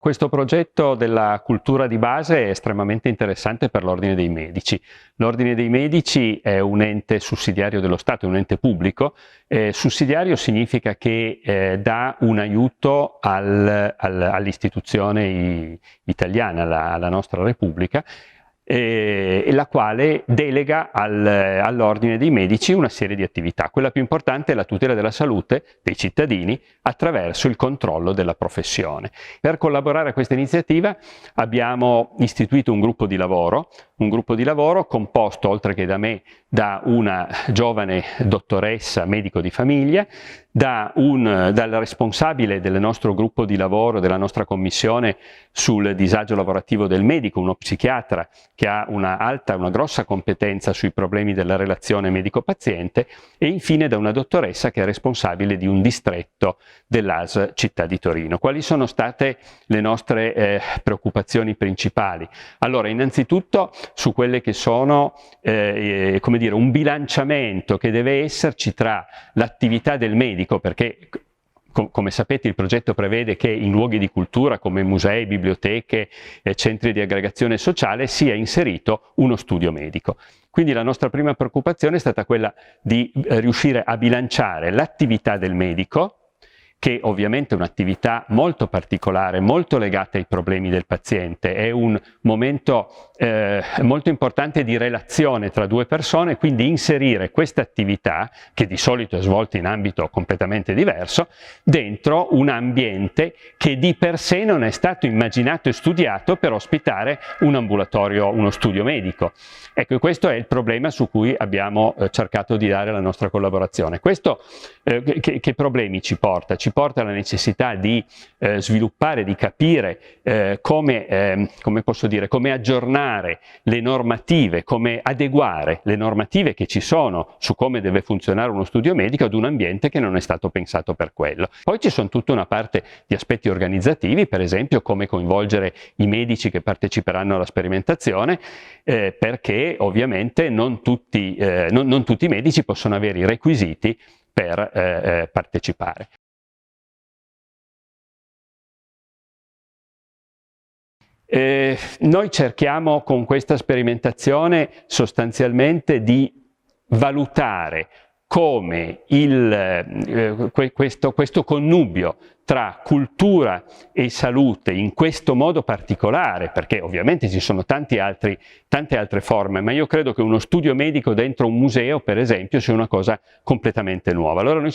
Questo progetto della cultura di base è estremamente interessante per l'Ordine dei Medici. L'Ordine dei Medici è un ente sussidiario dello Stato, è un ente pubblico. Sussidiario significa che dà un aiuto all'istituzione italiana, alla nostra Repubblica, la quale delega all'Ordine dei Medici una serie di attività. Quella più importante è la tutela della salute dei cittadini attraverso il controllo della professione. Per collaborare a questa iniziativa abbiamo istituito un gruppo di lavoro composto, oltre che da me, da una giovane dottoressa medico di famiglia, dal responsabile del nostro gruppo di lavoro, della nostra commissione sul disagio lavorativo del medico, uno psichiatra che ha una grossa competenza sui problemi della relazione medico-paziente, e infine da una dottoressa che è responsabile di un distretto dell'ASL Città di Torino. Quali sono state le nostre preoccupazioni principali? Allora, innanzitutto su quelle che sono come dire, un bilanciamento che deve esserci tra l'attività del medico, perché come sapete il progetto prevede che in luoghi di cultura come musei, biblioteche, centri di aggregazione sociale sia inserito uno studio medico. Quindi la nostra prima preoccupazione è stata quella di riuscire a bilanciare l'attività del medico, che ovviamente è un'attività molto particolare, molto legata ai problemi del paziente, è un momento molto importante di relazione tra due persone, quindi inserire questa attività, che di solito è svolta in ambito completamente diverso, dentro un ambiente che di per sé non è stato immaginato e studiato per ospitare un ambulatorio, uno studio medico. Ecco, questo è il problema su cui abbiamo cercato di dare la nostra collaborazione. Questo che problemi ci porta? Ci porta alla necessità di sviluppare, di capire come posso dire, come aggiornare le normative, come adeguare le normative che ci sono su come deve funzionare uno studio medico ad un ambiente che non è stato pensato per quello. Poi ci sono tutta una parte di aspetti organizzativi, per esempio come coinvolgere i medici che parteciperanno alla sperimentazione, perché ovviamente non tutti i medici possono avere i requisiti per partecipare. Noi cerchiamo con questa sperimentazione sostanzialmente di valutare come questo connubio tra cultura e salute in questo modo particolare, perché ovviamente ci sono tante altre forme, ma io credo che uno studio medico dentro un museo, per esempio, sia una cosa completamente nuova. Allora noi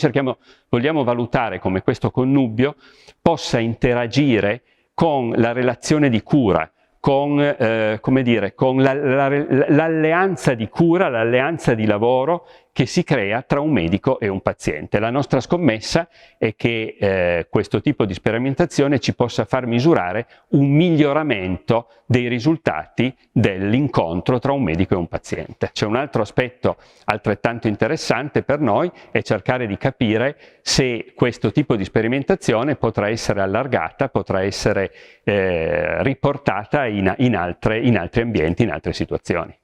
vogliamo valutare come questo connubio possa interagire con la relazione di cura, con l'alleanza di cura, l'alleanza di lavoro che si crea tra un medico e un paziente. La nostra scommessa è che questo tipo di sperimentazione ci possa far misurare un miglioramento dei risultati dell'incontro tra un medico e un paziente. C'è un altro aspetto altrettanto interessante per noi, è cercare di capire se questo tipo di sperimentazione potrà essere allargata, potrà essere riportata in altri ambienti, in altre situazioni.